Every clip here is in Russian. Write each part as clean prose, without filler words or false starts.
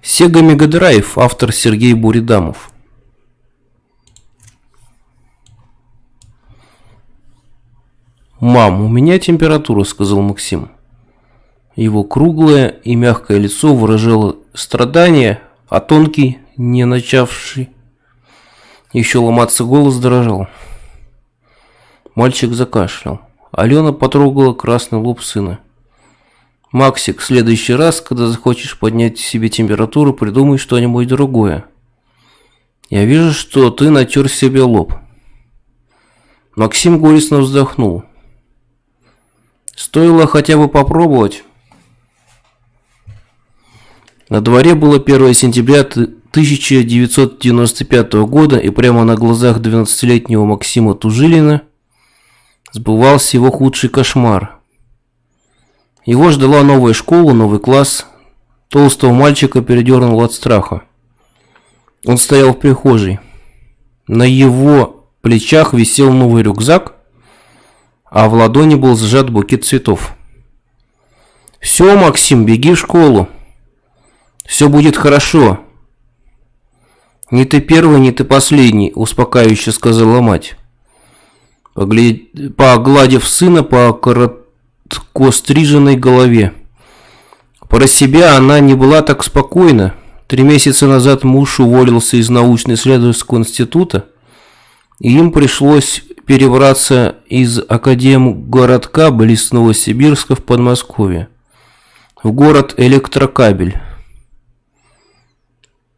Sega Mega Drive, автор Сергей Буридамов. «Мам, у меня температура», — сказал Максим. Его круглое и мягкое лицо выражало страдание, а тонкий, не начавший еще ломаться голос дрожал. Мальчик закашлял. Алена потрогала красный лоб сына. «Максик, в следующий раз, когда захочешь поднять себе температуру, придумай что-нибудь другое. Я вижу, что ты натер себе лоб». Максим горестно вздохнул. Стоило хотя бы попробовать. На дворе было 1 сентября 1995 года, и прямо на глазах 12-летнего Максима Тужилина сбывался его худший кошмар. Его ждала новая школа, новый класс. Толстого мальчика передернуло от страха. Он стоял в прихожей. На его плечах висел новый рюкзак, а в ладони был сжат букет цветов. «Все, Максим, беги в школу. Все будет хорошо». «Не ты первый, не ты последний», — успокаивающе сказала мать, погладив сына по коротко стриженной голове. Про себя она не была так спокойна. 3 месяца назад муж уволился из научно-исследовательского института, и им пришлось перебраться из академгородка близ Новосибирска в Подмосковье, в город Электрокабель.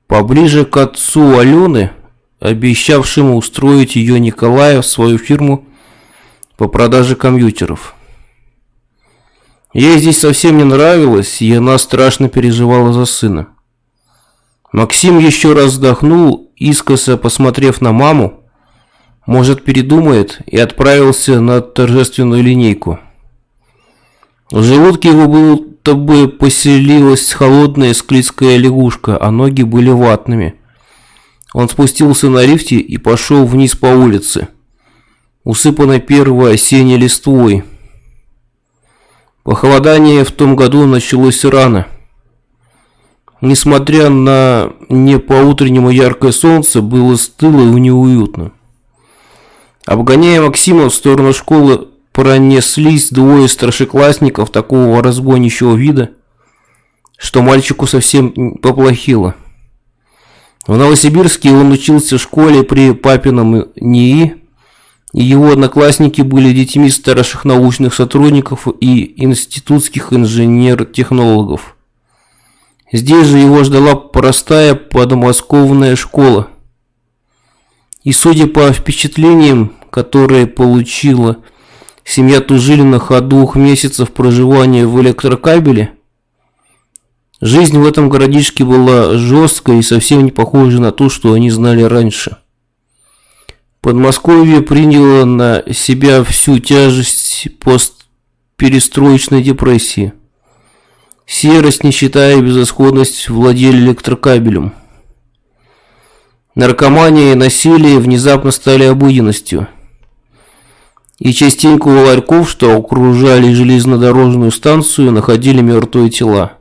Поближе к отцу Алены, обещавшему устроить ее Николая в свою фирму по продаже компьютеров. Ей здесь совсем не нравилось, и она страшно переживала за сына. Максим еще раз вздохнул, искоса посмотрев на маму, может, передумает, и отправился на торжественную линейку. В желудке его будто бы поселилась холодная склизкая лягушка, а ноги были ватными. Он спустился на лифте и пошел вниз по улице, усыпанной первой осенней листвой. Похолодание в том году началось рано. Несмотря на не по-утреннему яркое солнце, было стыло и неуютно. Обгоняя Максима в сторону школы, пронеслись 2 старшеклассников такого разбойничьего вида, что мальчику совсем поплохело. В Новосибирске он учился в школе при папином НИИ, и его одноклассники были детьми старших научных сотрудников и институтских инженер-технологов. Здесь же его ждала простая подмосковная школа. И судя по впечатлениям, которые получила семья Тужилиных от 2 месяцев проживания в Электрокабеле, жизнь в этом городишке была жесткой и совсем не похожа на ту, что они знали раньше. Подмосковье приняло на себя всю тяжесть постперестроечной депрессии. Серость, нищета и безысходность владели Электрокабелем. Наркомания и насилие внезапно стали обыденностью. И частенько у ларьков, что окружали железнодорожную станцию, находили мертвые тела.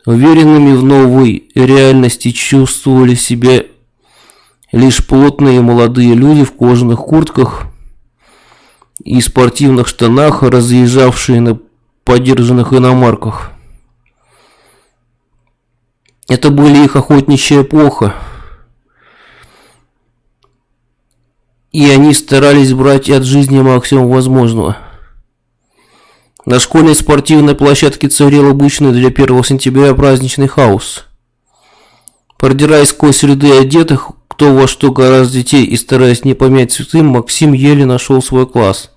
Уверенными в новой реальности чувствовали себя лишь плотные молодые люди в кожаных куртках и спортивных штанах, разъезжавшие на подержанных иномарках. Это были их охотничья эпоха, и они старались брать от жизни максимум возможного. На школьной спортивной площадке царил обычный для 1 сентября праздничный хаос. Продираясь сквозь ряды одетых, кто во что гораздо детей и стараясь не помять цветы, Максим еле нашел свой класс.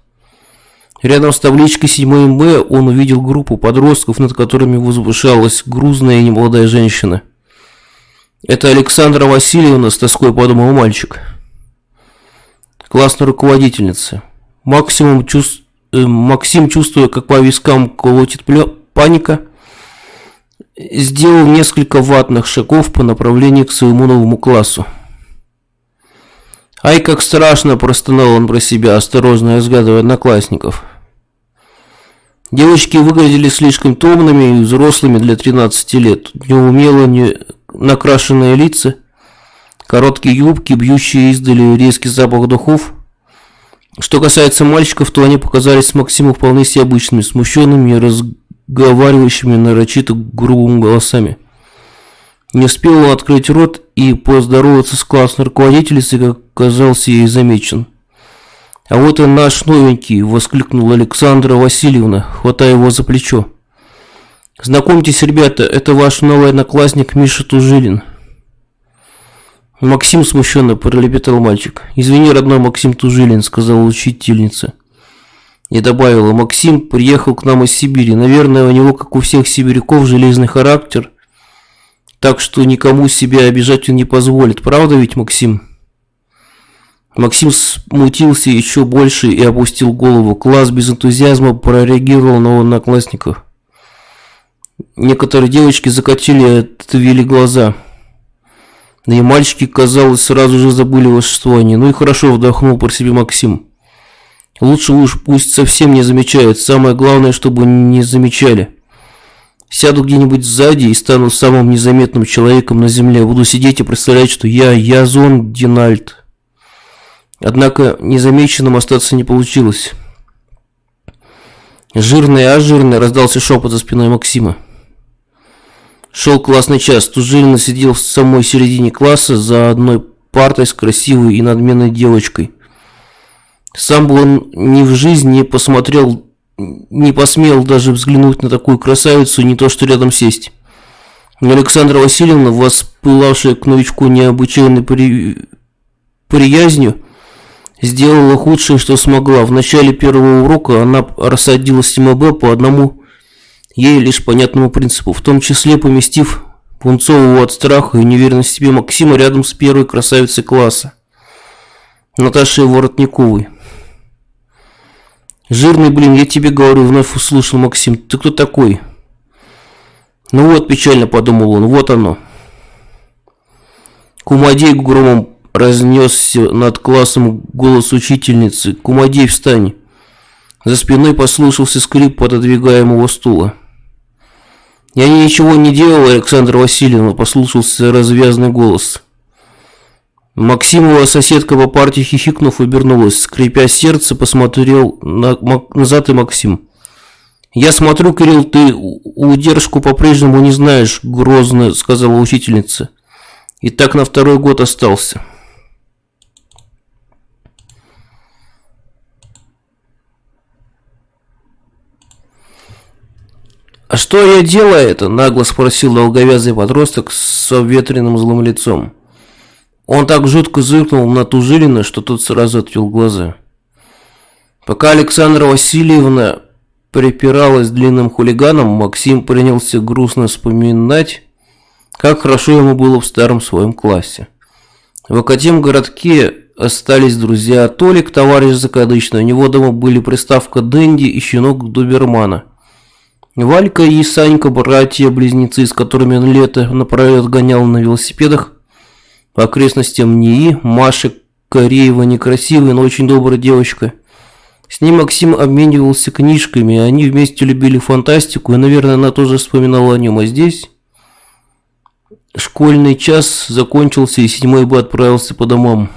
Рядом с табличкой 7 Б он увидел группу подростков, над которыми возвышалась грузная и немолодая женщина. «Это Александра Васильевна», — с тоской подумал мальчик. Классная руководительница. Максим, чувствуя, как по вискам колотит паника, сделал несколько ватных шагов по направлению к своему новому классу. «Ай, как страшно!» – простонал он про себя, осторожно разглядывая одноклассников. Девочки выглядели слишком томными и взрослыми для 13 лет. Неумело накрашенные лица, короткие юбки, бьющие издали резкий запах духов. Что касается мальчиков, то они показались Максиму вполне себе обычными, смущенными и разговаривающими нарочито грубыми голосами. Не успел он открыть рот и поздороваться с классной руководительницей, как оказался ей замечен. «А вот и наш новенький!» – воскликнула Александра Васильевна, хватая его за плечо. «Знакомьтесь, ребята, это ваш новый одноклассник Миша Тужилин». «Максим», – смущенно пролепетал мальчик. «Извини, родной Максим Тужилин», – сказала учительница. И добавила: «Максим приехал к нам из Сибири. Наверное, у него, как у всех сибиряков, железный характер, так что никому себя обижать он не позволит. Правда ведь, Максим?» Максим смутился еще больше и опустил голову. Класс без энтузиазма прореагировал на одноклассников. Некоторые девочки закатили и отвели глаза. Да и мальчики, казалось, сразу же забыли о существовании. «Ну и хорошо», — вдохнул про себя Максим. «Лучше уж пусть совсем не замечают. Самое главное, чтобы не замечали. Сяду где-нибудь сзади и стану самым незаметным человеком на земле. Буду сидеть и представлять, что я Язон Динальд». Однако незамеченным остаться не получилось. «Жирный, раздался шепот за спиной Максима. Шел классный час. Тужилин сидел в самой середине класса за одной партой с красивой и надменной девочкой. Сам бы он ни в жизнь не посмел даже взглянуть на такую красавицу, не то что рядом сесть. Но Александра Васильевна, воспылавшая к новичку необычайной приязнью, сделала худшее, что смогла. В начале первого урока она рассадила с МБ по одному ей лишь понятному принципу, в том числе поместив пунцового от страха и неуверенности в себе Максима рядом с первой красавицей класса, Наташей Воротниковой. «Жирный, блин, я тебе говорю», — вновь услышал Максим. «Ты кто такой?» «Ну вот», — печально подумал он, — «вот оно». Кумадей громом разнесся над классом голос учительницы. «Кумадей, встань!» За спиной послышался скрип пододвигаемого стула. «Я ничего не делал, Александра Васильевна», — послышался развязный голос. Максимова соседка по парте, хихикнув, обернулась. Скрипя сердце, посмотрел назад и Максим. «Я смотрю, Кирилл, ты удержку по-прежнему не знаешь», — грозно сказала учительница. «И так на второй год остался». «А что я делаю это?» – нагло спросил долговязый подросток с обветренным злым лицом. Он так жутко зыркнул на Тужилина, что тот сразу отвел глаза. Пока Александра Васильевна припиралась с длинным хулиганом, Максим принялся грустно вспоминать, как хорошо ему было в старом своем классе. В Академгородке остались друзья. Толик, товарищ закадычный, у него дома были приставка Дэнди и щенок Добермана. Валька и Санька, братья-близнецы, с которыми он лето напролет гонял на велосипедах по окрестностям НИИ. Маша Кореева, некрасивая, но очень добрая девочка. С ней Максим обменивался книжками, они вместе любили фантастику, и, наверное, она тоже вспоминала о нем. А здесь школьный час закончился, и 7-й Б отправился по домам.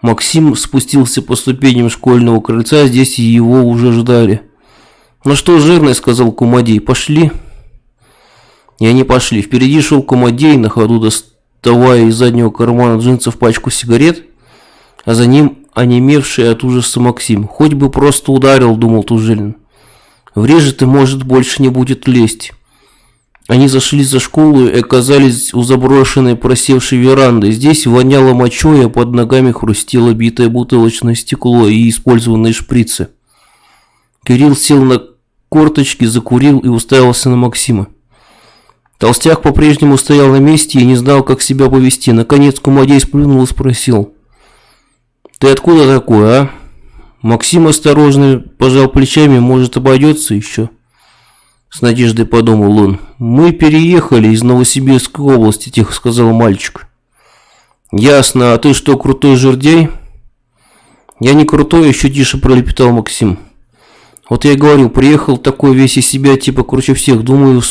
Максим спустился по ступеням школьного крыльца, здесь его уже ждали. «Ну что, жирный», — сказал Кумадей, — «пошли». И они пошли. Впереди шел Кумадей, на ходу доставая из заднего кармана джинсов пачку сигарет, а за ним онемевший от ужаса Максим. «Хоть бы просто ударил», — думал Тужилин. «Врежет и, может, больше не будет лезть». Они зашли за школу и оказались у заброшенной просевшей веранды. Здесь воняло мочой, а под ногами хрустело битое бутылочное стекло и использованные шприцы. Кирилл сел на корточки, закурил и уставился на Максима. Толстяк по-прежнему стоял на месте и не знал, как себя повести. Наконец Кумадей сплюнул и спросил: «Ты откуда такой, а?» Максим осторожно пожал плечами, может, обойдется еще. С надеждой подумал он. «Мы переехали из Новосибирской области», — тихо сказал мальчик. «Ясно, а ты что, крутой жердяй?» «Я не крутой», — еще тише пролепетал Максим. Вот я и говорил, приехал такой весь из себя, типа круче всех. Думаю,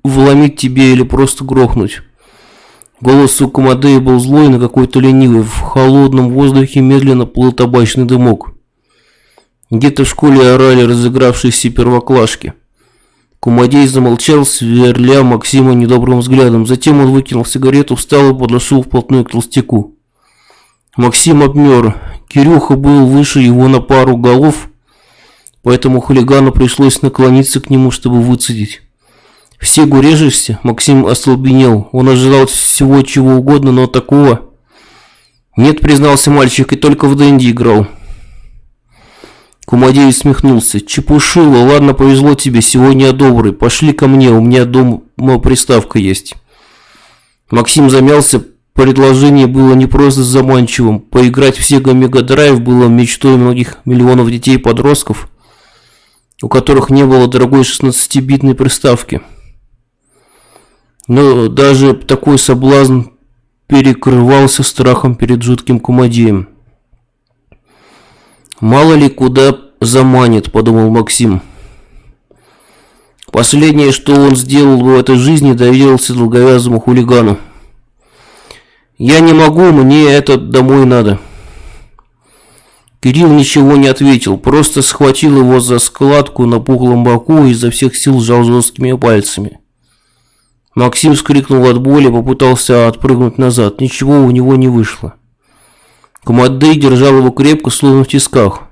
вломить тебе или просто грохнуть. Голос у Комодея был злой, но какой-то ленивый. В холодном воздухе медленно плыл табачный дымок. Где-то в школе орали разыгравшиеся первоклашки. Комодей замолчал, сверля Максима недобрым взглядом. Затем он выкинул сигарету, встал и подошел вплотную к толстяку. Максим обмер. Кирюха был выше его на пару голов, поэтому хулигану пришлось наклониться к нему, чтобы выцедить. «В Сегу режешься?» Максим остолбенел. Он ожидал всего чего угодно, но такого... «Нет», признался мальчик, и только в Дэнди играл. Комодей усмехнулся. «Чепушила, ладно, повезло тебе, сегодня я добрый. Пошли ко мне, у меня дома приставка есть». Максим замялся. Предложение было не просто заманчивым. Поиграть в Sega Mega Drive было мечтой многих миллионов детей и подростков, у которых не было дорогой 16-битной приставки. Но даже такой соблазн перекрывался страхом перед жутким Комодеем. «Мало ли куда заманит», — подумал Максим. Последнее, что он сделал в этой жизни, доверился долговязому хулигану. «Я не могу, мне это домой надо». Кирилл ничего не ответил, просто схватил его за складку на пухлом боку и изо всех сил сжал жесткими пальцами. Максим вскрикнул от боли, попытался отпрыгнуть назад. Ничего у него не вышло. Комодей держал его крепко, словно в тисках.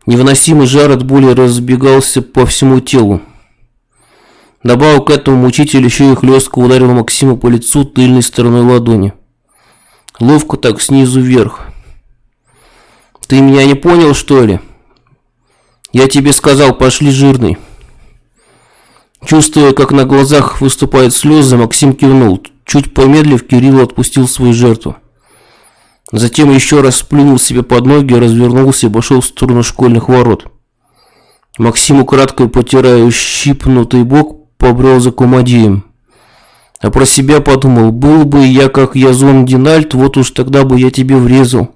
Невыносимый жар от боли разбегался по всему телу. Добавок к этому мучитель еще и хлестко ударил Максима по лицу тыльной стороной ладони. Ловко так снизу вверх. «Ты меня не понял, что ли? Я тебе сказал, пошли, жирный». Чувствуя, как на глазах выступают слезы, Максим кивнул. Чуть помедлив, Кирилл отпустил свою жертву. Затем еще раз сплюнул себе под ноги, развернулся и пошел в сторону школьных ворот. Максим, украдкой потирая ущипнутый бок, побрел за Комодеем. А про себя подумал: был бы я как Язон Динальт, вот уж тогда бы я тебе врезал.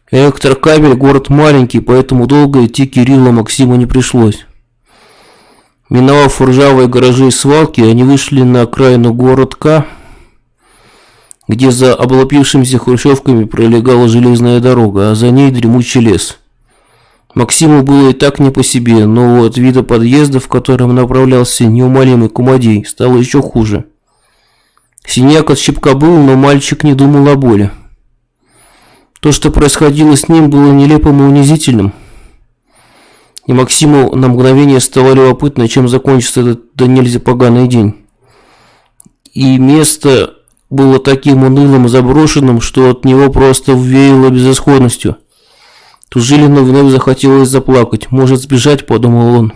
Электрокабель, город маленький, поэтому долго идти Кирилла Максиму не пришлось. Миновав ржавые гаражи и свалки, они вышли на окраину городка, где за облупившимися хрущевками пролегала железная дорога, а за ней дремучий лес. Максиму было и так не по себе, но от вида подъезда, в котором направлялся неумолимый Комодей, стало еще хуже. Синяк от щипка был, но мальчик не думал о боли. То, что происходило с ним, было нелепым и унизительным. И Максиму на мгновение стало любопытно, чем закончится этот да нельзя поганый день. И место было таким унылым и заброшенным, что от него просто веяло безысходностью. Тужилину вновь захотелось заплакать. «Может сбежать», — подумал он.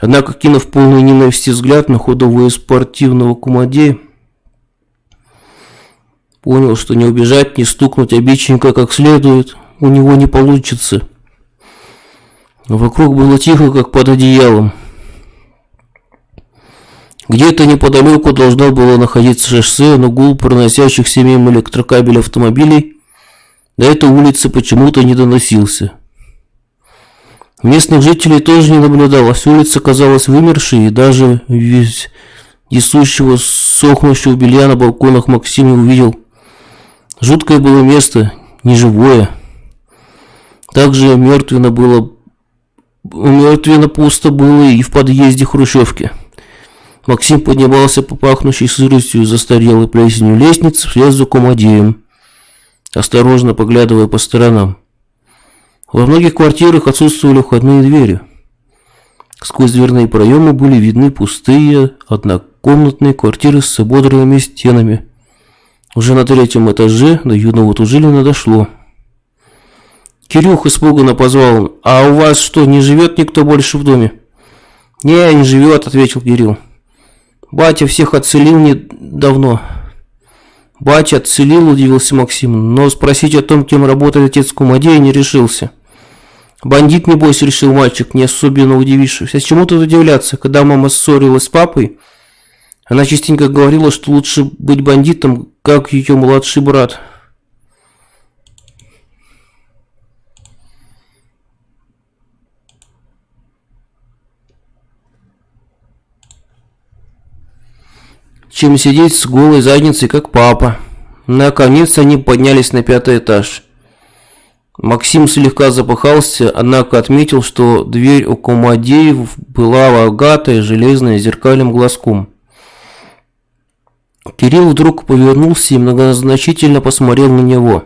Однако, кинув полный ненависти взгляд на худого и спортивного Комодея, понял, что не убежать, не стукнуть обидчика как следует у него не получится. Вокруг было тихо, как под одеялом. Где-то неподалеку должно было находиться шоссе, но гул проносящихся мимо электрокабель автомобилей до этой улицы почему-то не доносился. Местных жителей тоже не наблюдалось, улица казалась вымершей, и даже весь несущего сохнущего белья на балконах Максим увидел. Жуткое было место, неживое. Также мертвенно пусто было и в подъезде хрущевки. Максим поднимался по пахнущей сыростью и застарелой плесенью лестницы вслед за Комодеем, осторожно поглядывая по сторонам. Во многих квартирах отсутствовали входные двери. Сквозь дверные проемы были видны пустые однокомнатные квартиры с ободранными стенами. Уже на 3-м этаже до юного Тужилина дошло. «Кирюх», испуганно позвал он, — «а у вас что, не живет никто больше в доме?» «Не живет», — ответил Кирилл. «Батя всех отселил недавно». «Батя отселил», — удивился Максим, но спросить о том, кем работает отец Комодея, не решился. «Бандит, небось», — решил мальчик, не особенно удивившись. «А чему тут удивляться? Когда мама ссорилась с папой, она частенько говорила, что лучше быть бандитом, как ее младший брат». чем сидеть с голой задницей, как папа. Наконец они поднялись на 5-й этаж. Максим слегка запыхался, однако отметил, что дверь у Комадеев была богатая, железная, с зеркальным глазком. Кирилл вдруг повернулся и многозначительно посмотрел на него.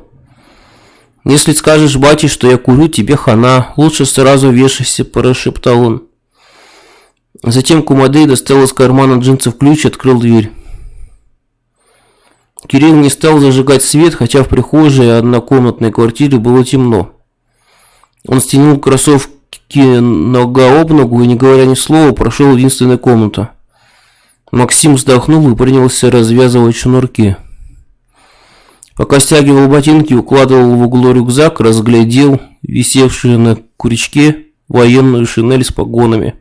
«Если скажешь бате, что я курю, тебе хана. Лучше сразу вешайся», – прошептал он. Затем Комадей достал из кармана джинсов ключ и открыл дверь. Кирилл не стал зажигать свет, хотя в прихожей однокомнатной квартире было темно. Он стянул кроссовки нога об ногу и, не говоря ни слова, прошел в единственную комнату. Максим вздохнул и принялся развязывать шнурки. Пока стягивал ботинки, укладывал в углу рюкзак, разглядел висевшую на крючке военную шинель с погонами.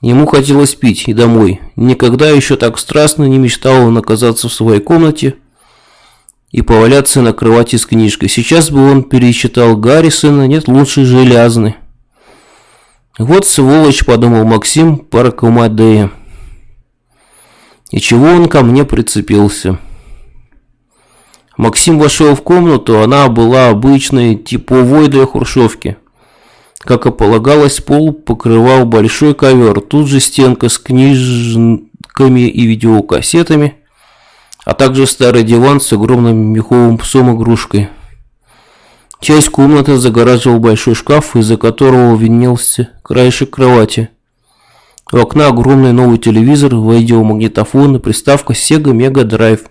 Ему хотелось пить и домой. Никогда еще так страстно не мечтал он оказаться в своей комнате и поваляться на кровати с книжкой. Сейчас бы он перечитал Гаррисона, нет лучше Желязны. «Вот сволочь», — подумал Максим про Комадея. «И чего он ко мне прицепился?» Максим вошел в комнату, она была обычной, типовой для хрущевки. Как и полагалось, пол покрывал большой ковер, тут же стенка с книжками и видеокассетами, а также старый диван с огромным меховым псом-игрушкой. Часть комнаты загораживал большой шкаф, из-за которого виднелся краешек кровати. У окна огромный новый телевизор, видеомагнитофон и приставка Sega Mega Drive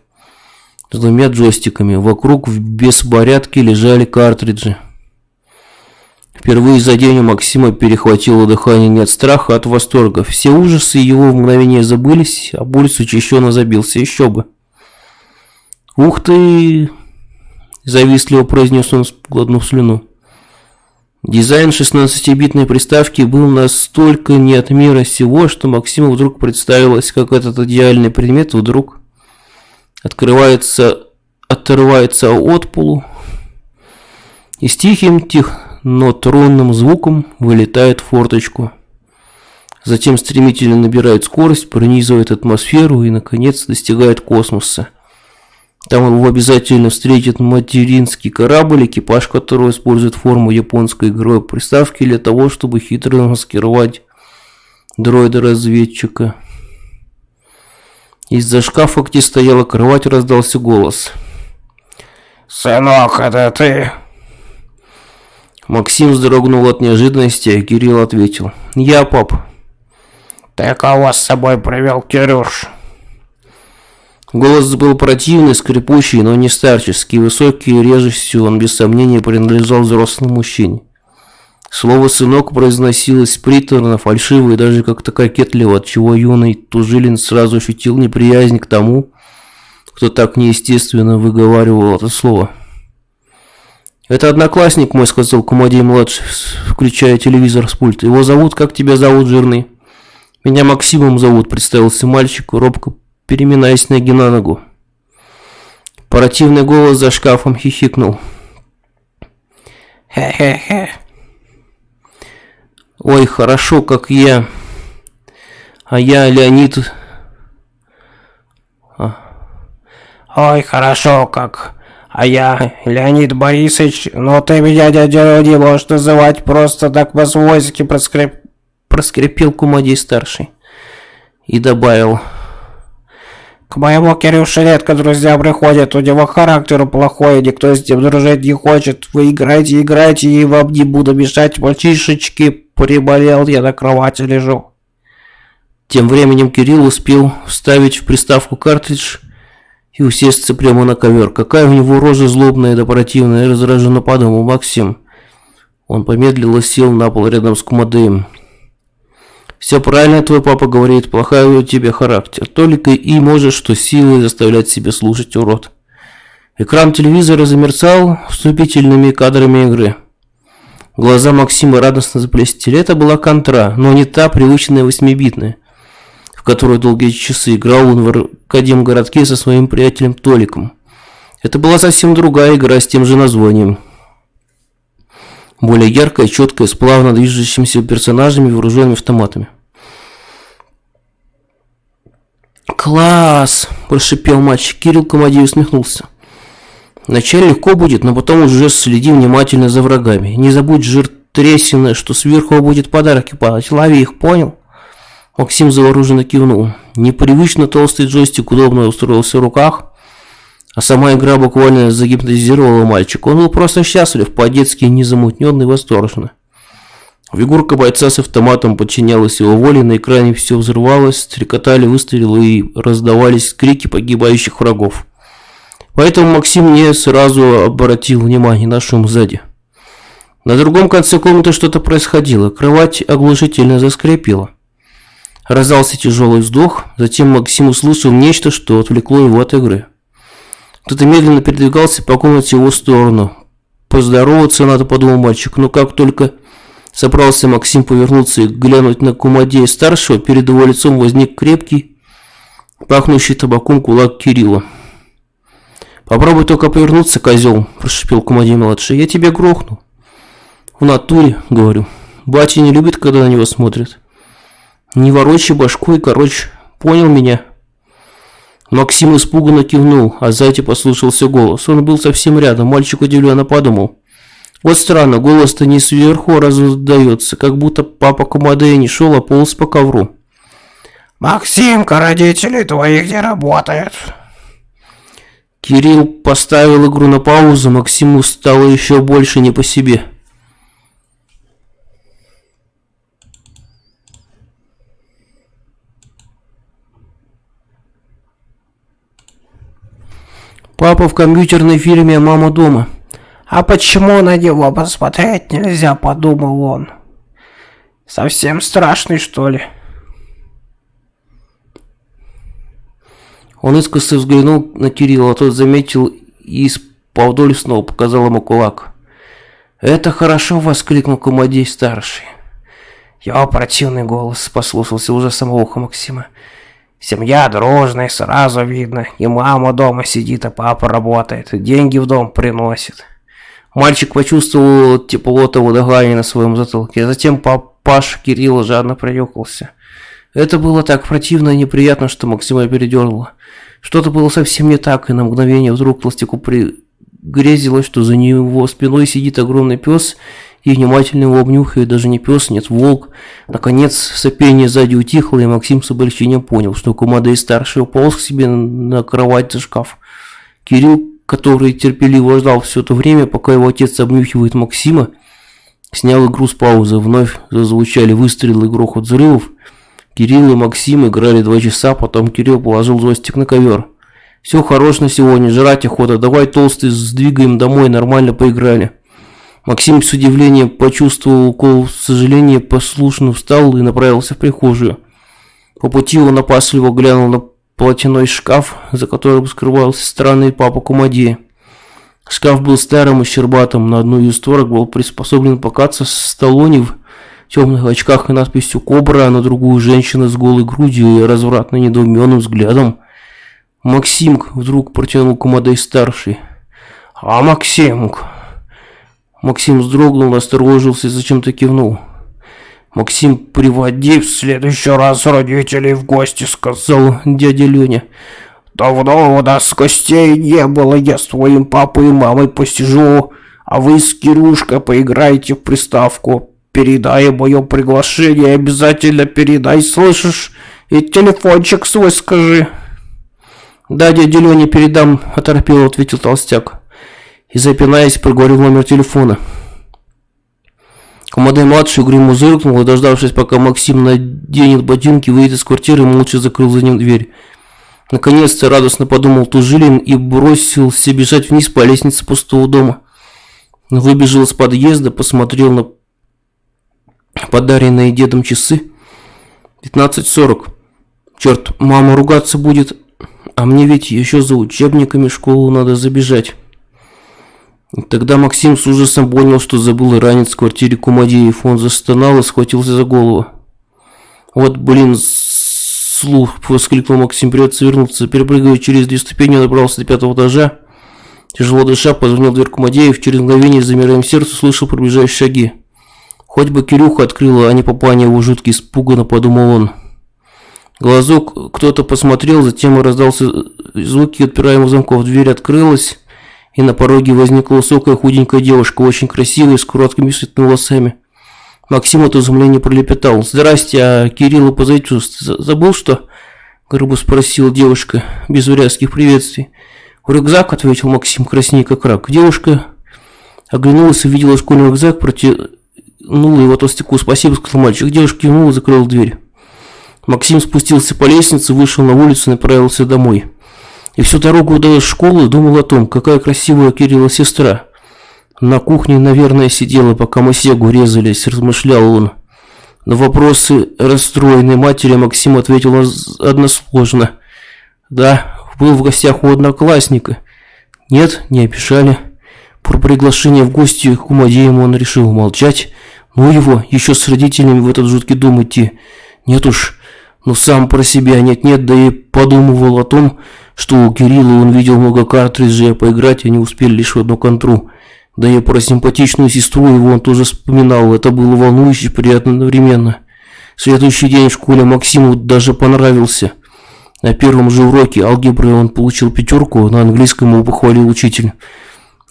с 2 джойстиками. Вокруг в беспорядке лежали картриджи. Впервые за день у Максима перехватило дыхание не от страха, а от восторга. Все ужасы его в мгновение забылись, а пульс учащенно забился. Еще бы. «Ух ты!» – завистливо произнес он, сглотнув слюну. Дизайн 16-битной приставки был настолько не от мира сего, что Максиму вдруг представилось, как этот идеальный предмет вдруг отрывается от полу и с тихим, но тронным звуком вылетает в форточку. Затем стремительно набирает скорость, пронизывает атмосферу и, наконец, достигает космоса. Там его обязательно встретит материнский корабль, экипаж которого использует форму японской игровой приставки для того, чтобы хитро маскировать дроида-разведчика. Из-за шкафа, где стояла кровать, раздался голос. «Сынок, это ты?» Максим вздрогнул от неожиданности, а Кирилл ответил. «Я, пап». «Ты кого с собой привел, Кирюш?» Голос был противный, скрипучий, но не старческий, высокий и режущий, он без сомнения принадлежал взрослому мужчине. Слово «сынок» произносилось приторно, фальшиво и даже как-то кокетливо, отчего юный Тужилин сразу ощутил неприязнь к тому, кто так неестественно выговаривал это слово. «Это одноклассник мой», — сказал Комадей-младший, включая телевизор с пульта. «Его зовут, как тебя зовут, жирный?» «Меня Максимом зовут», — представился мальчик, робко переминаясь ноги на ногу. Противный голос за шкафом хихикнул. «Хе-хе-хе. Ой, хорошо, как я. А я Леонид. Ой, хорошо, как. А я Леонид Борисович. Но ты меня, дядя, не можешь называть просто так по-свойски», проскрипел Комадей-старший. И добавил. «К моему Кирюше редко друзья приходят, у него характер плохой, никто с ним дружить не хочет. Вы играйте, и вам не буду мешать, мальчишечки, приболел, я на кровати лежу». Тем временем Кирилл успел вставить в приставку картридж и усесться прямо на ковер. Какая у него рожа злобная да противная, раздраженно подумал Максим. Он помедлил и сел на пол рядом с Комадеем. «Все правильно твой папа говорит, плохой у тебя характер. Только и можешь что силой заставлять себя слушать, урод». Экран телевизора замерцал вступительными кадрами игры. Глаза Максима радостно заблестели. Это была контра, но не та привычная 8-битная, в которую долгие часы играл он в Академгородке со своим приятелем Толиком. Это была совсем другая игра с тем же названием. Более яркая, четкая, с плавно движущимися персонажами, вооруженными автоматами. «Класс!» – прошипел мальчик. Кирилл Комадей усмехнулся. «Вначале легко будет, но потом уже следи внимательно за врагами. Не забудь, жир трясина, что сверху будет подарки падать. Лови их, понял?» Максим завороженно кивнул. Непривычно толстый джойстик удобно устроился в руках, а сама игра буквально загипнотизировала мальчика. Он был просто счастлив, по-детски незамутненный и восторженный. Фигурка бойца с автоматом подчинялась его воле, на экране все взрывалось, стрекотали выстрелы и раздавались крики погибающих врагов. Поэтому Максим не сразу обратил внимание на шум сзади. На другом конце комнаты что-то происходило, кровать оглушительно заскрипела. Раздался тяжелый вздох, затем Максим услышал нечто, что отвлекло его от игры. Кто-то медленно передвигался по комнате в его сторону. «Поздороваться надо», — подумал мальчик, но как только собрался Максим повернуться и глянуть на Комадея-старшего, перед его лицом возник крепкий, пахнущий табаком кулак Кирилла. «Попробуй только повернуться, козел», – прошипел Комадей-младший, – «я тебя грохну». «В натуре», – говорю. «Батя не любит, когда на него смотрят». «Не ворочай башку и, короче, понял меня?» Максим испуганно кивнул, а сзади послышался голос. Он был совсем рядом, мальчик удивленно подумал. Вот странно, голос-то не сверху раздается, как будто папа Комадея не шел, а полз по ковру. «Максимка, родители твои где работают?» Кирилл поставил игру на паузу, Максиму стало еще больше не по себе. Папа в компьютерной фирме, а мама дома. «А почему на него посмотреть нельзя?» – подумал он. «Совсем страшный, что ли?» Он искоса взглянул на Кирилла, а тот заметил и исподволь снова показал ему кулак. «Это хорошо!» – воскликнул Комадей-старший. Его противный голос послушался уже самого уха Максима. «Семья дружная, сразу видно. И мама дома сидит, а папа работает. Деньги в дом приносит». Мальчик почувствовал тепло водогания на своем затылке, а затем папаша Кирилла жадно принюхался. Это было так противно и неприятно, что Максима передернуло. Что-то было совсем не так, и на мгновение вдруг толстяку пригрезилось, что за него спиной сидит огромный пес и внимательно его обнюхивает. Даже не пес, нет, волк. Наконец сопение сзади утихло, и Максим с облегчением понял, что Комадей-старший уполз к себе на кровать за шкаф. Кирилл, который терпеливо ждал все это время, пока его отец обнюхивает Максима, снял игру с паузы. Вновь зазвучали выстрелы и грохот взрывов. Кирилл и Максим играли 2 часа, потом Кирилл положил джойстик на ковер. «Все, хорош на сегодня, жрать охота, давай, толстый, сдвигаем домой, нормально поиграли». Максим с удивлением почувствовал укол сожаления, послушно встал и направился в прихожую. По пути он опасливо глянул на платяной шкаф, за которым скрывался странный папа Комадея. Шкаф был старым и щербатым, на одну из створок был приспособлен покататься Сталлоне в темных очках и надписью «Кобра», а на другую женщина с голой грудью и развратно недоуменным взглядом. «Максимк!» – вдруг протянул Комадей-старший. «А Максимк?» Максим вздрогнул, насторожился и зачем-то кивнул. «Максим, приводи в следующий раз родителей в гости», — сказал дядя Леня. «Давно у нас гостей не было, я с твоим папой и мамой посижу, а вы с Кирюшкой поиграете в приставку. Передай мое приглашение, обязательно передай, слышишь? И телефончик свой скажи». «Да, дядя Леня, передам», — оторопело ответил толстяк. И, запинаясь, проговорил номер телефона. Комадей-младший угрюмо зыркнул и, дождавшись, пока Максим наденет ботинки, выйдет из квартиры, молча закрыл за ним дверь. Наконец-то радостно подумал Тужилин и бросился бежать вниз по лестнице пустого дома. Выбежал из подъезда, посмотрел на подаренные дедом часы. 15:40. Черт, мама ругаться будет, а мне ведь еще за учебниками в школу надо забежать. И тогда Максим с ужасом понял, что забыл ранец в квартире Комадеев. Он застонал и схватился за голову. «Вот, блин, слух!» – воскликнул Максим. «Придется вернуться». Перепрыгивая через 2 ступени, он добрался до 5-го этажа. Тяжело дыша, позвонил в дверь Комадеев. Через мгновение, с замиранием сердца, услышал приближающие шаги. Хоть бы Кирюха открыла, а не папаня его жуткий, испуганно подумал он. глазок кто-то посмотрел, затем раздался звуки отпираемых замков. Дверь открылась, и на пороге возникла высокая худенькая девушка, очень красивая, с короткими светлыми волосами. Максим от изумления пролепетал: «Здрасте, а Кириллу позовите, забыл что?» – грубо спросила девушка, без врязких приветствий. «Рюкзак», – ответил Максим, краснея как рак. Девушка оглянулась, увидела школьный рюкзак, протянула его толстяку. «Спасибо», – сказал мальчик. Девушка кивнула и закрыла дверь. Максим спустился по лестнице, вышел на улицу и направился домой. И всю дорогу до школы думал о том, какая красивая Кирилла сестра. На кухне, наверное, сидела, пока мы сегу резались, размышлял он. На вопросы расстроенной матери Максим ответил односложно. «Да, был в гостях у одноклассника». «Нет, не обижали». Про приглашение в гости к Кумадеему он решил молчать. Ну его, еще с родителями в этот жуткий дом идти. Нет уж, но сам про себя нет-нет, да и подумывал о том, что у Кирилла он видел много картриджей, а поиграть они успели лишь в одну контру. Да и про симпатичную сестру его он тоже вспоминал. Это было волнующе и приятно одновременно. Следующий день в школе Максиму даже понравился. На первом же уроке алгебры он получил 5, на английском его похвалил учитель.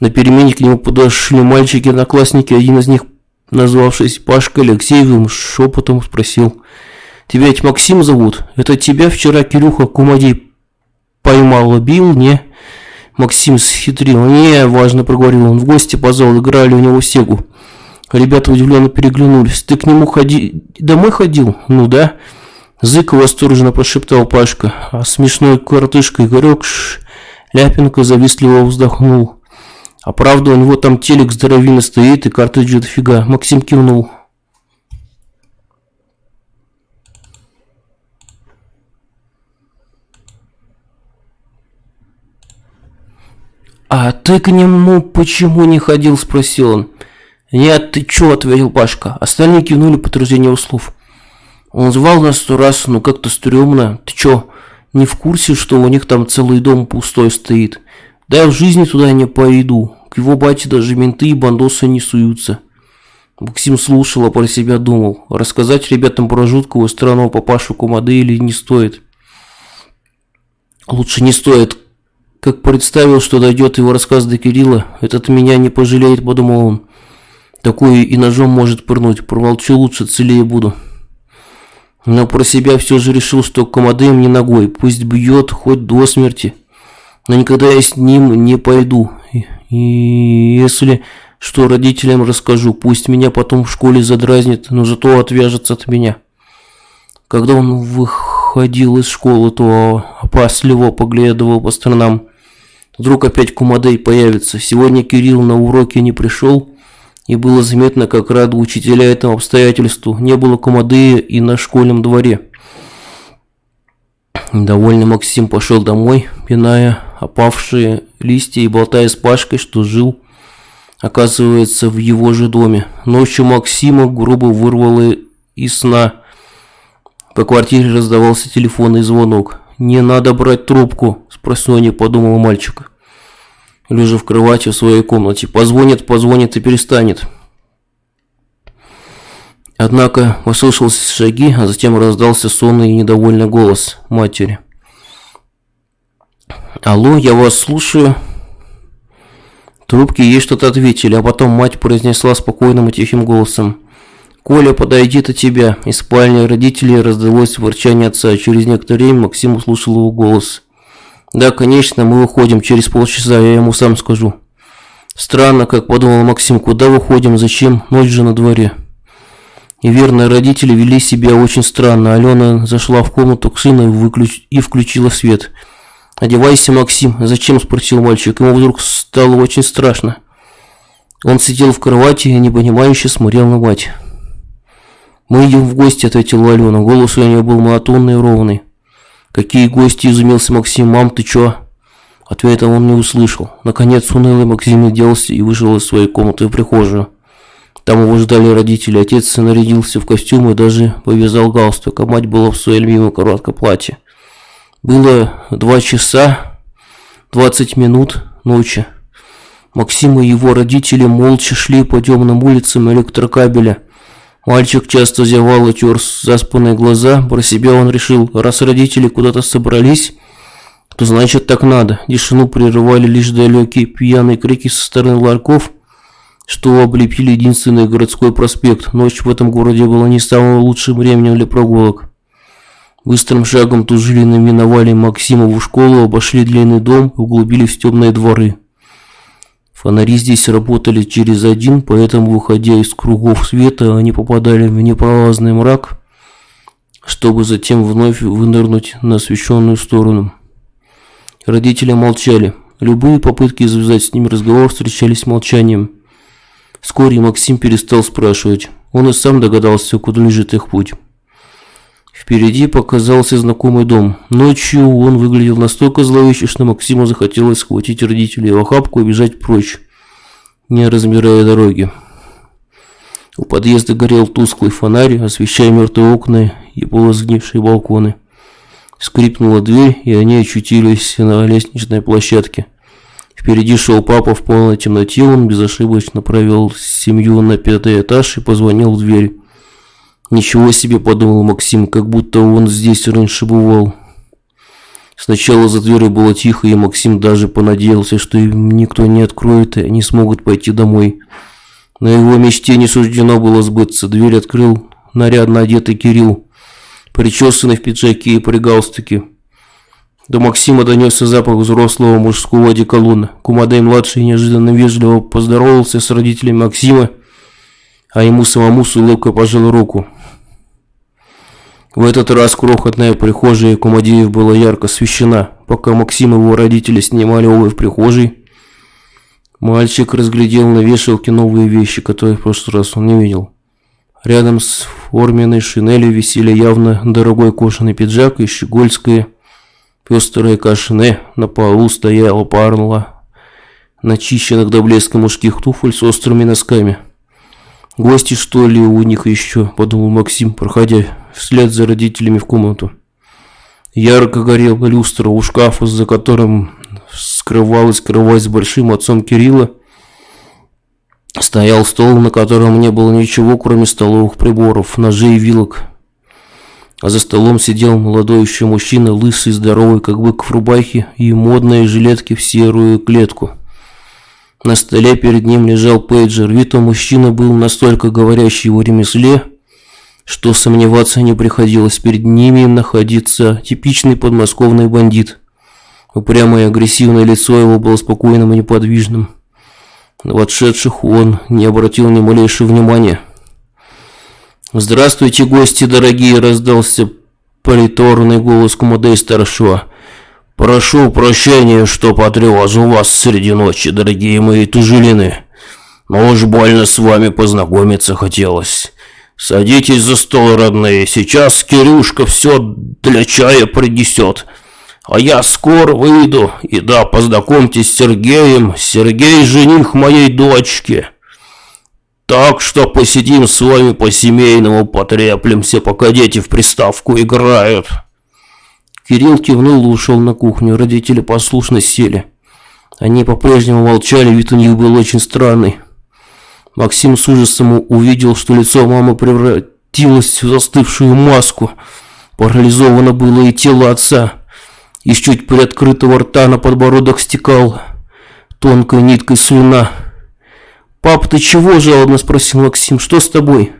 На перемене к нему подошли мальчики-одноклассники, один из них, назвавшись Пашкой Алексеевым, шепотом спросил: «Тебя ведь Максим зовут? Это тебя вчера Кирюха Кумадей поймал, бил, не?» Максим схитрил. «Не, важно», — проговорил он, — «в гости позвал, играли у него сегу». Ребята удивленно переглянулись. «Ты к нему домой ходил?» «Ну да». Зыка восторженно прошептал Пашка, а смешной коротышка Игорек Ляпенко завистливо вздохнул. «А правда, у него там телек здоровенный стоит и картриджи дофига». Максим кивнул. «А ты к нему почему не ходил?» – спросил он. «Нет, ты чё?» – ответил Пашка. Остальные кивнули подтверждение его слов. «Он звал нас 100 раз, но как-то стрёмно. Ты чё, не в курсе, что у них там целый дом пустой стоит? Да я в жизни туда не пойду. К его бате даже менты и бандосы не суются». Максим слушал, а про себя думал. Рассказать ребятам про жуткого странного папашу Кумадея или не стоит? Лучше не стоит. Как представил, что дойдет его рассказ до Кирилла, этот меня не пожалеет, подумал он. Такой и ножом может пырнуть, промолчу лучше, целее буду. Но про себя все же решил, что Кумадеем не ногой, пусть бьет хоть до смерти. Но никогда я с ним не пойду. И если что родителям расскажу, пусть меня потом в школе задразнит, но зато отвяжется от меня. Когда он выходил из школы, то опасливо поглядывал по сторонам. Вдруг опять Кумадей появится. Сегодня Кирилл на уроке не пришел, и было заметно, как рады учителя этому обстоятельству. Не было Кумадея и на школьном дворе. Довольный Максим пошел домой, пиная опавшие листья и болтая с Пашкой, что жил, оказывается, в его же доме. Ночью Максима грубо вырвало из сна. По квартире раздавался телефонный звонок. «Не надо брать трубку», – спросонья подумал мальчик, лежа в кровати в своей комнате. «Позвонит и перестанет». Однако послышались шаги, а затем раздался сонный и недовольный голос матери. «Алло, я вас слушаю». В трубке ей что-то ответили, а потом мать произнесла спокойным и тихим голосом: «Коля, подойди-то тебя». Из спальни родителей раздалось ворчание отца. Через некоторое время Максим услышал его голос. «Да, конечно, мы выходим через полчаса, я ему сам скажу». Странно, как подумал Максим, куда выходим, зачем, ночь же на дворе. И верно, родители вели себя очень странно. Алена зашла в комнату к сыну и включила свет. «Одевайся, Максим». «Зачем?» – спросил мальчик. Ему вдруг стало очень страшно. Он сидел в кровати и непонимающе смотрел на мать. «Мы идем в гости», – ответила Алена. Голос у нее был монотонный и ровный. «Какие гости?» – изумился Максим. «Мам, ты чё?» Ответа он не услышал. Наконец унылый Максим оделся и вышел из своей комнаты в прихожую. Там его ждали родители. Отец нарядился в костюм и даже повязал галстук, а мать была в своем любимом коротком платье. Было 2 часа 20 минут ночи. Максим и его родители молча шли по темным улицам электрокабеля. Мальчик часто зевал и тер заспанные глаза. Про себя он решил, раз родители куда-то собрались, то значит так надо. Тишину прерывали лишь далекие пьяные крики со стороны ларьков, что облепили единственный городской проспект. Ночь в этом городе была не самым лучшим временем для прогулок. Быстрым шагом Тужилины миновали Максимову школу, обошли длинный дом и углубились в темные дворы. Фонари здесь работали через один, поэтому, выходя из кругов света, они попадали в непролазный мрак, чтобы затем вновь вынырнуть на освещенную сторону. Родители молчали. Любые попытки завязать с ними разговор встречались молчанием. Вскоре Максим перестал спрашивать. Он и сам догадался, куда лежит их путь. Впереди показался знакомый дом. Ночью он выглядел настолько зловеще, что Максиму захотелось схватить родителей в охапку и бежать прочь, не разбирая дороги. У подъезда горел тусклый фонарь, освещая мертвые окна и полусгнившие балконы. Скрипнула дверь, и они очутились на лестничной площадке. Впереди шел папа в полной темноте, он безошибочно провел семью на 5-й этаж и позвонил в дверь. «Ничего себе», — подумал Максим, как будто он здесь раньше бывал. Сначала за дверью было тихо, и Максим даже понадеялся, что им никто не откроет, и они смогут пойти домой. Но его мечте не суждено было сбыться. Дверь открыл нарядно одетый Кирилл, причесанный в пиджаке и при галстуке. До Максима донесся запах взрослого мужского одеколона. Кумадай-младший неожиданно вежливо поздоровался с родителями Максима, а ему самому с улыбкой пожал руку. В этот раз крохотная прихожая Кумадеев была ярко освещена. Пока Максим и его родители снимали обувь в прихожей, мальчик разглядел на вешалке новые вещи, которые в прошлый раз он не видел. Рядом с форменной шинелью висели явно дорогой кожаный пиджак и щегольское пестрое кашне. На полу стояла пара начищенных до блеска мужских туфель с острыми носками. «Гости, что ли, у них еще?» – подумал Максим, проходя вслед за родителями в комнату. Ярко горела люстра у шкафа, за которым скрывалась кровать с большим отцом Кирилла. Стоял стол, на котором не было ничего, кроме столовых приборов, ножей и вилок. А за столом сидел молодой еще мужчина, лысый, здоровый, как бык в рубахе, и модные жилетки в серую клетку. На столе перед ним лежал пейджер. Вид у мужчины был настолько говорящий о ремесле, что сомневаться не приходилось. Перед ними находится типичный подмосковный бандит. Упрямое и агрессивное лицо его было спокойным и неподвижным. На вошедших он не обратил ни малейшего внимания. «Здравствуйте, гости дорогие!» – раздался приторный голос Кумадей-старшего. «Прошу прощения, что потревожил вас среди ночи, дорогие мои тужилины, но уж больно с вами познакомиться хотелось. Садитесь за стол, родные, сейчас Кирюшка все для чая принесет, а я скоро выйду, и да, познакомьтесь с Сергеем, Сергей жених моей дочки. Так что посидим с вами по-семейному, потреплемся, пока дети в приставку играют». Кирилл кивнул и ушел на кухню. Родители послушно сели. Они по-прежнему молчали, вид у них был очень странный. Максим с ужасом увидел, что лицо мамы превратилось в застывшую маску. Парализовано было и тело отца. Из чуть приоткрытого рта на подбородок стекал тонкой ниткой слюна. «Пап, ты чего?» – жалобно спросил Максим. «Что с тобой?»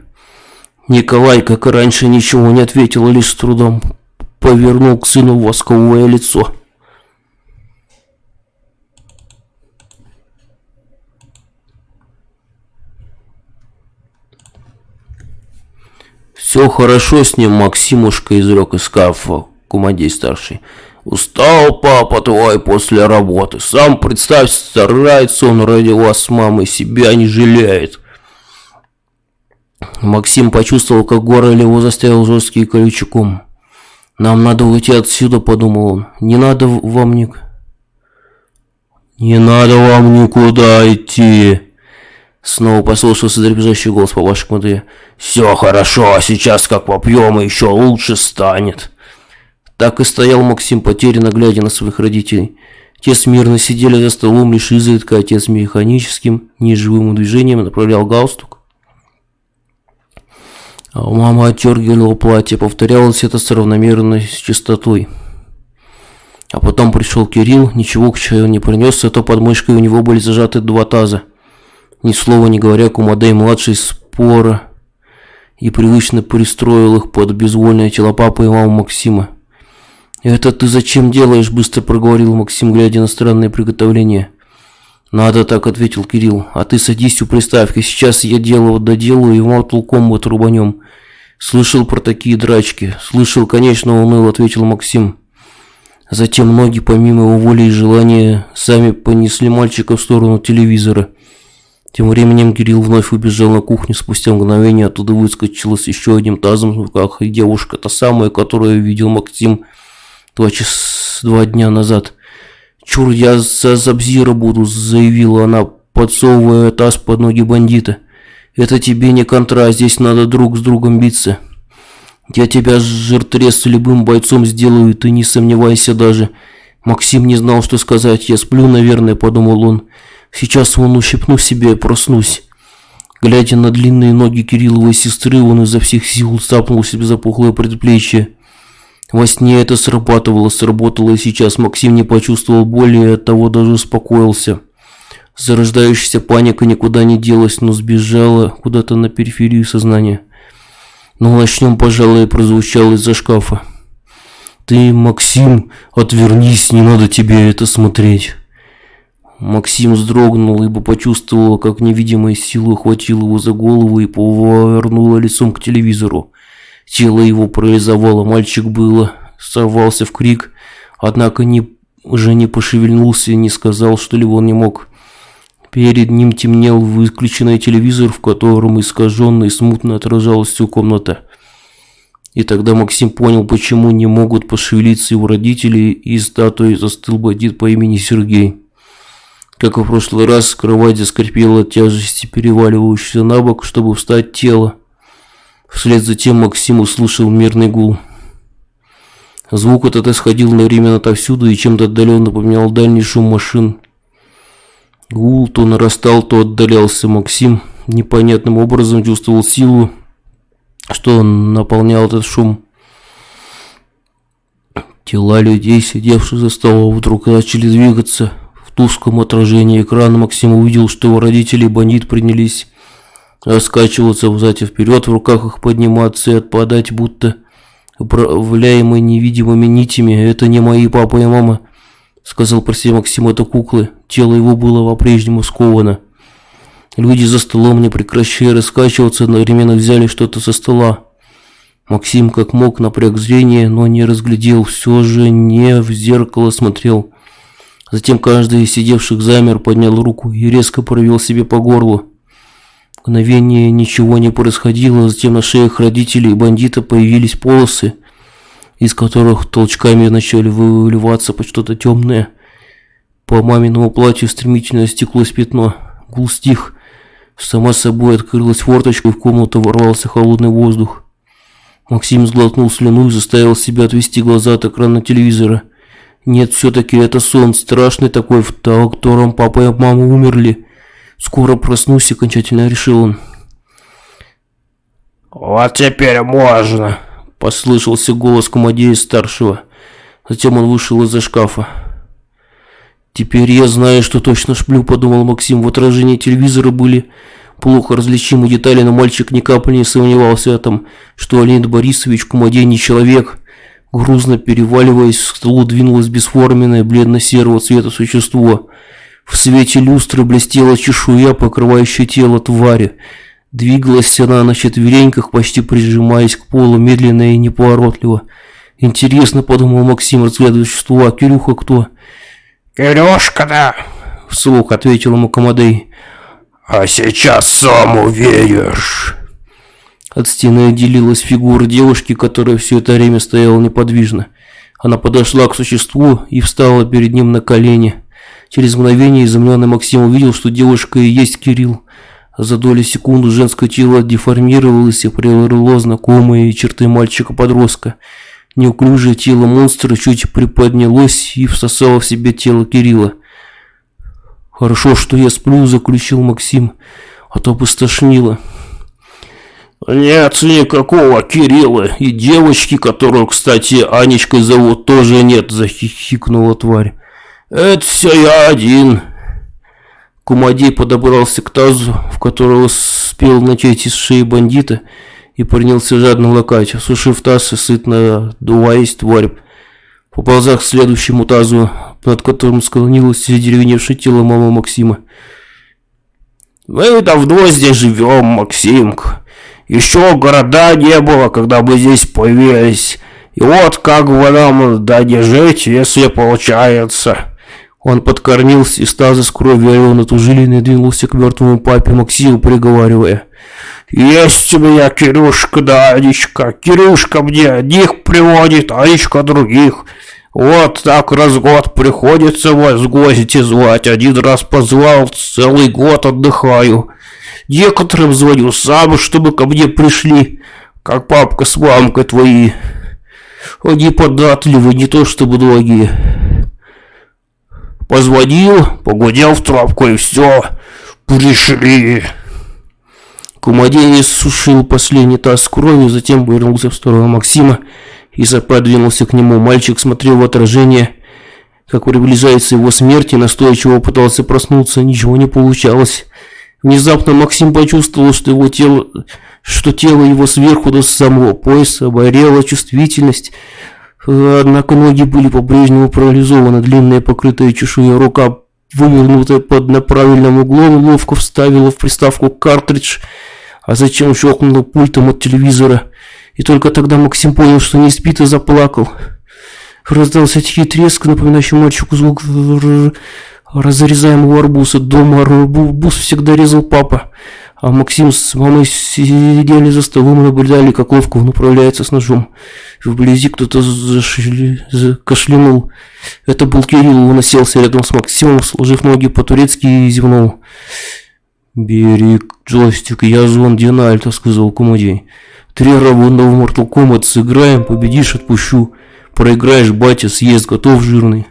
Николай, как и раньше, ничего не ответил, лишь с трудом повернул к сыну восковое лицо. «Все хорошо с ним, Максимушка», – изрек из шкафа Кумадей-старший. «Устал папа твой после работы. Сам, представь, старается он ради вас с мамой, себя не жалеет». Максим почувствовал, как горло его застрял жесткий колючий ком. «Нам надо уйти отсюда», — подумал он. «Не надо вам никуда идти». Снова послышался дребезжащий голос папаши Кумадея. «Все хорошо, а сейчас как попьем, и еще лучше станет». Так и стоял Максим, потерянно глядя на своих родителей. Те смирно сидели за столом, лишь изредка отец механическим, неживым движением направлял галстук. Мама отдергивала платье, повторялось это с равномерной частотой. А потом пришел Кирилл, ничего к чаю не принес, зато под мышкой у него были зажаты 2 таза. Ни слова не говоря, Кумадей-младший спора и привычно пристроил их под безвольные тела папы и мамы Максима. «Это ты зачем делаешь?» – быстро проговорил Максим, глядя на странное приготовление. «Надо так», – ответил Кирилл. «А ты садись у приставки, сейчас я дело доделаю и в Mortal Kombat рубанем». «Слышал про такие драчки?» «Слышал, конечно», – уныло ответил Максим. Затем ноги, помимо его воли и желания, сами понесли мальчика в сторону телевизора. Тем временем Кирилл вновь убежал на кухню. Спустя мгновение оттуда выскочила с еще одним тазом в руках и девушка, та самая, которую видел Максим 2 дня назад. «Чур, я за Забзира буду», — заявила она, подсовывая таз под ноги бандита. «Это тебе не контра, здесь надо друг с другом биться. Я тебя жиртрез любым бойцом сделаю, ты не сомневайся даже». Максим не знал, что сказать. «Я сплю, наверное», — подумал он. «Сейчас вон ущипну себе и проснусь». Глядя на длинные ноги Кирилловой сестры, он изо всех сил цапнул себе за пухлое предплечье. Во сне это сработало и сейчас. Максим не почувствовал боли и оттого даже успокоился. Зарождающаяся паника никуда не делась, но сбежала куда-то на периферию сознания. «Ну, начнем, пожалуй», — прозвучало из-за шкафа. «Ты, Максим, отвернись, не надо тебе это смотреть». Максим вздрогнул, ибо почувствовал, как невидимая сила ухватила его за голову и повернула лицом к телевизору. Тело его парализовало, мальчик сорвался в крик, однако уже не пошевельнулся и не сказал что-либо он не мог. Перед ним темнел выключенный телевизор, в котором искаженно и смутно отражалась всю комната. И тогда Максим понял, почему не могут пошевелиться его родители, и статуей застыл бандит по имени Сергей. Как и в прошлый раз, кровать заскрипела от тяжести, переваливающейся на бок, чтобы встать тело. Вслед за тем Максим услышал мирный гул. Звук этот исходил одновременно отовсюду и чем-то отдаленно напоминал дальний шум машин. Гул то нарастал, то отдалялся. Максим непонятным образом чувствовал силу, что наполнял этот шум. Тела людей, сидевших за столом, вдруг начали двигаться. В тусклом отражении экрана Максим увидел, что его родители и бандит принялись раскачиваться взад и вперед, в руках их подниматься и отпадать, будто управляемые невидимыми нитями. «Это не мои папа и мама», — сказал про себя Максим, — «это куклы». Тело его было по-прежнему сковано. Люди за столом, не прекращая раскачиваться, одновременно взяли что-то со стола. Максим как мог напряг зрение, но не разглядел, все же не в зеркало смотрел. Затем каждый из сидевших замер, поднял руку и резко провел себе по горлу. Мгновение ничего не происходило, затем на шеях родителей и бандита появились полосы, из которых толчками начали выливаться под что-то темное. По маминому платью стремительно стеклось пятно. Гул стих. Сама собой открылась форточка, и в комнату ворвался холодный воздух. Максим сглотнул слюну и заставил себя отвести глаза от экрана телевизора. Нет, все-таки это сон, страшный такой, в котором папа и мама умерли. Скоро проснусь, окончательно решил он. «Вот теперь можно», — послышался голос Кумадея-старшего. Затем он вышел из-за шкафа. «Теперь я знаю, что точно сплю», — подумал Максим. В отражении телевизора были плохо различимы детали, но мальчик ни капли не сомневался о том, что Леонид Борисович Кумадей не человек. Грузно переваливаясь к столу, двинулось бесформенное бледно-серого цвета существо. В свете люстры блестела чешуя, покрывающая тело твари. Двигалась она на четвереньках, почти прижимаясь к полу, медленно и неповоротливо. «Интересно», — подумал Максим, разглядывая существо, — «а Кирюха кто?» «Кирюшка-то!» — вслух ответил ему Кумадей. «А сейчас сам увидишь!» От стены отделилась фигура девушки, которая все это время стояла неподвижно. Она подошла к существу и встала перед ним на колени. Через мгновение изумленный Максим увидел, что девушка и есть Кирилл. За долю секунды женское тело деформировалось и приобрело знакомые черты мальчика-подростка. Неуклюжее тело монстра чуть приподнялось и всосало в себя тело Кирилла. «Хорошо, что я сплю», — заключил Максим, — «а то бы стошнило». Нет никакого Кирилла, и девочки, которую, кстати, Анечкой зовут, тоже нет, захихикнула тварь. Это все я один. Кумадей подобрался к тазу, в которого успел начать из шеи бандита, и принялся жадно лакать. Осушив таз и сытно дуваясь, тварь поползла к следующему тазу, над которым склонилось деревеневшее тело мамы Максима. «Мы давно здесь живем, Максимка. Еще города не было, когда мы здесь появились. И вот как бы нам да не жить, если получается». Он подкормился из таза с кровью Алены Тужилиной и двинулся к мертвому папе Максиму, приговаривая: «Есть у меня Кирюшка да Анечка. Кирюшка мне одних приводит, Анечка других. Вот так раз в год приходится вас в гости звать. Один раз позвал, целый год отдыхаю. Некоторым звоню сам, чтобы ко мне пришли, как папка с мамкой твои. Они податливы, не то чтобы другие. Позвонил, погудел в трубку и все, пришли». Кумадей сушил последний таз с кровью, затем повернулся в сторону Максима и подвинулся к нему. Мальчик смотрел в отражение, как приближается его смерть, и настойчиво пытался проснуться. Ничего не получалось. Внезапно Максим почувствовал, что тело его сверху до самого пояса оборело чувствительность. Однако ноги были по-прежнему парализованы. Длинная, покрытая чешуей рука, вывернутая под неправильным углом, ловко вставила в приставку картридж, а затем щелкнула пультом от телевизора. И только тогда Максим понял, что не спит, и заплакал. Раздался тихий треск, напоминающий мальчику звук разрезаемого арбуза. Дома арбуз всегда резал папа, а Максим с мамой сидели за столом и наблюдали, как ловко он управляется с ножом. Вблизи кто-то кашлянул. Это был Кирилл, он уселся рядом с Максимом, сложив ноги по-турецки, и зевнул. «Бери джойстик, я звон Динальто», — сказал Кумадей. «3 раунда в Mortal Kombat сыграем, победишь — отпущу. Проиграешь — батя съест, готов, жирный».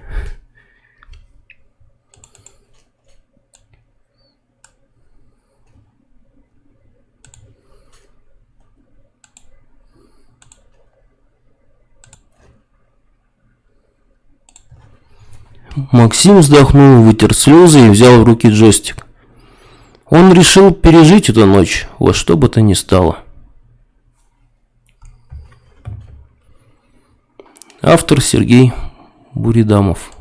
Максим вздохнул, вытер слезы и взял в руки джойстик. Он решил пережить эту ночь во что бы то ни стало. Автор Сергей Буридамов.